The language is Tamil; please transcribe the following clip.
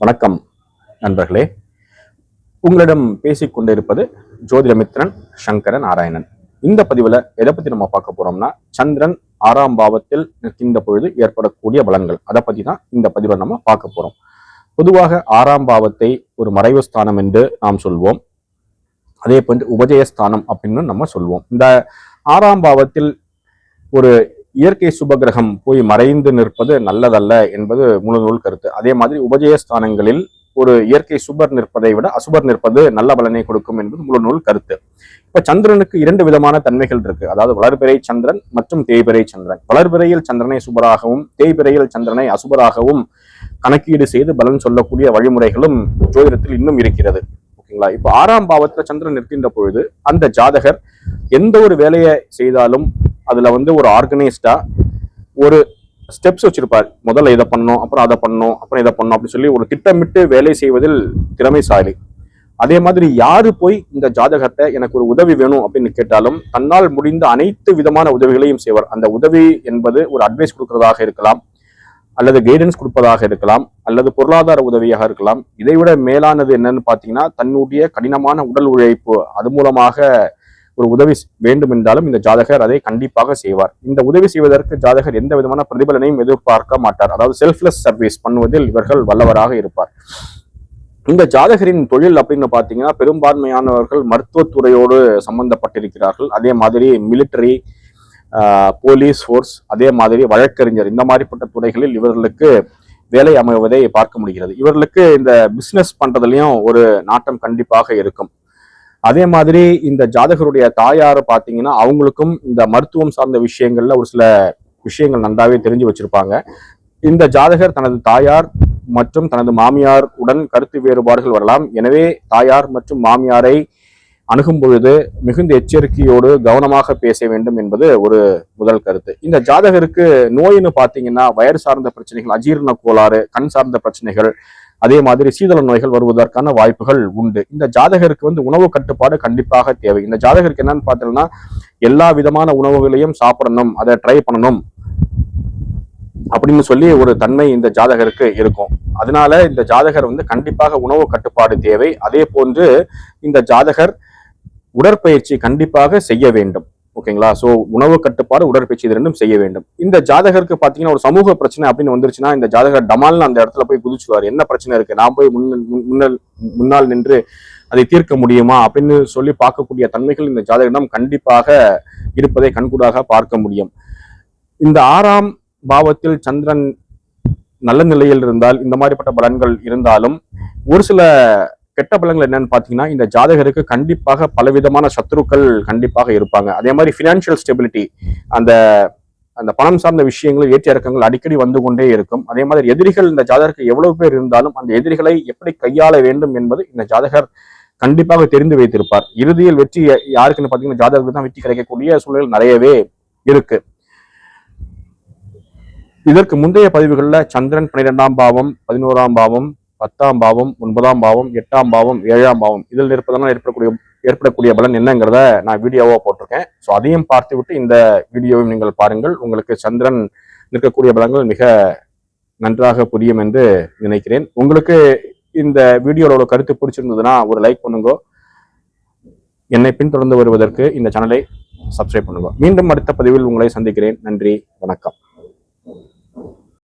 வணக்கம் நண்பர்களே. உங்களிடம் பேசிக் கொண்டிருப்பது ஜோதிடமித்ரன் சங்கர நாராயணன். இந்த பதிவுல எதை பத்தி நம்ம பார்க்க போறோம்னா, சந்திரன் 6ஆம் பாவத்தில் நிற்கின்ற பொழுது ஏற்படக்கூடிய பலன்கள், அதை பத்தி தான் இந்த பதிவை நம்ம பார்க்க போறோம். பொதுவாக 6ஆம் பாவத்தை ஒரு மறைவு ஸ்தானம் என்று நாம் சொல்வோம். அதே போன்று உபஜயஸ்தானம் அப்படின்னு நம்ம சொல்வோம். இந்த 6ஆம் பாவத்தில் ஒரு இயற்கை சுபகிரகம் போய் மறைந்து நிற்பது நல்லதல்ல என்பது முழு நூல் கருத்து. அதே மாதிரி உபஜயஸ்தானங்களில் ஒரு இயற்கை சுபர் நிற்பதை விட அசுபர் நிற்பது நல்ல பலனை கொடுக்கும் என்பது முழு நூல் கருத்து. இப்ப சந்திரனுக்கு 2 விதமான தன்மைகள் இருக்கு. அதாவது வளர்பிறை சந்திரன் மற்றும் தேய்பிறை சந்திரன். வளர்பிறையில் சந்திரனை சுபராகவும் தேய்பிறையில் சந்திரனை அசுபராகவும் கணக்கீடு செய்து பலன் சொல்லக்கூடிய வழிமுறைகளும் ஜோதிடத்தில் இன்னும் இருக்கிறது. ஓகேங்களா? இப்ப 6ஆம் பாவத்துல சந்திரன் நிற்கின்ற பொழுது அந்த ஜாதகர் எந்த ஒரு வேலையை செய்தாலும் அதுல ஒரு ஆர்கனைஸ்டா ஒரு ஸ்டெப்ஸ் வச்சிருப்பார். முதல்ல இதை பண்ணணும், அப்புறம் அதை பண்ணணும், அப்புறம் இதை பண்ணணும் அப்படின்னு சொல்லி ஒரு திட்டமிட்டு வேலை செய்வதில் திறமைசாலி. அதே மாதிரி யாரு போய் இந்த ஜாதகத்தை எனக்கு ஒரு உதவி வேணும் அப்படின்னு கேட்டாலும் தன்னால் முடிந்த அனைத்து விதமான உதவிகளையும் செய்வார். அந்த உதவி என்பது ஒரு அட்வைஸ் கொடுக்கறதாக இருக்கலாம், அல்லது கைடன்ஸ் கொடுப்பதாக இருக்கலாம், அல்லது பொருளாதார உதவியாக இருக்கலாம். இதைவிட மேலானது என்னன்னு பாத்தீங்கன்னா, தன்னுடைய கடினமான உடல் உழைப்பு, அது மூலமாக ஒரு உதவி வேண்டும் என்றாலும் இந்த ஜாதகர் அதை கண்டிப்பாக செய்வார். இந்த உதவி செய்வதற்கு ஜாதகர் எந்த விதமான பிரதிபலனையும் எதிர்பார்க்க மாட்டார். அதாவது செல்ஃப்லெஸ் சர்வீஸ் பண்ணுவதில் இவர்கள் வல்லவராக இருப்பார். இந்த ஜாதகரின் தொழில் அப்படின்னு பாத்தீங்கன்னா, பெரும்பான்மையானவர்கள் மருத்துவத்துறையோடு சம்பந்தப்பட்டிருக்கிறார்கள். அதே மாதிரி மிலிட்டரி, போலீஸ் ஃபோர்ஸ், அதே மாதிரி வழக்கறிஞர், இந்த மாதிரிப்பட்ட துறைகளில் இவர்களுக்கு வேலை அமைவதை பார்க்க முடிகிறது. இவர்களுக்கு இந்த பிசினஸ் பண்றதுலயும் ஒரு நாட்டம் கண்டிப்பாக இருக்கும். அதே மாதிரி இந்த ஜாதகருடைய தாயார் பார்த்தீங்கன்னா, அவங்களுக்கும் இந்த மருத்துவம் சார்ந்த விஷயங்கள்ல ஒரு சில விஷயங்கள் நன்றாவே தெரிஞ்சு வச்சிருப்பாங்க. இந்த ஜாதகர் தனது தாயார் மற்றும் தனது மாமியார் உடன் கருத்து வேறுபாடுகள் வரலாம். எனவே தாயார் மற்றும் மாமியாரை அணுகும் பொழுது மிகுந்த எச்சரிக்கையோடு கவனமாக பேச வேண்டும் என்பது ஒரு முதல் கருத்து. இந்த ஜாதகருக்கு நோயின்னு பார்த்தீங்கன்னா, வயறு சார்ந்த பிரச்சனைகள், அஜீரண கோளாறு, கண் சார்ந்த பிரச்சனைகள், அதே மாதிரி சீதள நோய்கள் வருவதற்கான வாய்ப்புகள் உண்டு. இந்த ஜாதகருக்கு உணவு கட்டுப்பாடு கண்டிப்பாக தேவை. இந்த ஜாதகருக்கு என்னன்னு பார்த்தீங்கன்னா, எல்லா விதமான உணவுகளையும் சாப்பிடணும், அதை ட்ரை பண்ணணும் அப்படின்னு சொல்லி ஒரு தன்மை இந்த ஜாதகருக்கு இருக்கும். அதனால இந்த ஜாதகர் கண்டிப்பாக உணவு கட்டுப்பாடு தேவை. அதே போன்று இந்த ஜாதகர் உடற்பயிற்சி கண்டிப்பாக செய்ய வேண்டும். ஓகேங்களா? சோ உணவு கட்டுப்பாடு, உடற்பயிற்சி இது ரெண்டும் செய்ய வேண்டும். இந்த ஜாதகருக்கு பாத்தீங்கன்னா ஒரு சமூக பிரச்சனை அப்படின்னு வந்துருச்சுன்னா, இந்த ஜாதகர் டமால்னு அந்த இடத்துல போய் குதிச்சுவார். என்ன பிரச்சனை இருக்கு, நான் போய் முன்னால் நின்று அதை தீர்க்க முடியுமா அப்படின்னு சொல்லி பார்க்கக்கூடிய தன்மைகள் இந்த ஜாதகரிடம் கண்டிப்பாக இருப்பதை கண்கூடாக பார்க்க முடியும். இந்த 6ஆம் பாவத்தில் சந்திரன் நல்ல நிலையில் இருந்தால் இந்த மாதிரிப்பட்ட பலன்கள் இருந்தாலும், ஒரு சில கெட்ட பலன்கள் என்னன்னு பாத்தீங்கன்னா, இந்த ஜாதகருக்கு கண்டிப்பாக பலவிதமான சத்துருக்கள் கண்டிப்பாக இருப்பாங்க. அதே மாதிரி பினான்சியல் ஸ்டெபிலிட்டி, அந்த அந்த பணம் சார்ந்த விஷயங்கள் ஏற்ற இறக்கங்கள் அடிக்கடி வந்து கொண்டே இருக்கும். அதே மாதிரி எதிரிகள் இந்த ஜாதகருக்கு எவ்வளவு பேர் இருந்தாலும் அந்த எதிரிகளை எப்படி கையாள வேண்டும் என்பது இந்த ஜாதகர் கண்டிப்பாக தெரிந்து வைத்திருப்பார். இறுதியில் வெற்றி யாருக்குன்னு பாத்தீங்கன்னா, ஜாதகருக்கு தான் வெற்றி கிடைக்கக்கூடிய சூழல் நிறையவே இருக்கு. இதற்கு முந்தைய பதிவுகளில் சந்திரன் 12ஆம் பாவம், 11ஆம் பாவம், 10ஆம் பாவம், 9ஆம் பாவம், 8ஆம் பாவம், 7ஆம் பாவம் இதில் இருப்பதனால் ஏற்படக்கூடிய பலன் என்னங்கிறத நான் வீடியோவா போட்டிருக்கேன். ஸோ அதையும் பார்த்து விட்டு இந்த வீடியோவையும் நீங்கள் பாருங்கள். உங்களுக்கு சந்திரன் இருக்கக்கூடிய பலன்கள் மிக நன்றாக புரியும் என்று நினைக்கிறேன். உங்களுக்கு இந்த வீடியோவோட கருத்து பிடிச்சிருந்ததுன்னா ஒரு லைக் பண்ணுங்க. என்னை பின்தொடர்ந்து வருவதற்கு இந்த சேனலை சப்ஸ்கிரைப் பண்ணுங்க. மீண்டும் அடுத்த பதிவில் உங்களை சந்திக்கிறேன். நன்றி, வணக்கம்.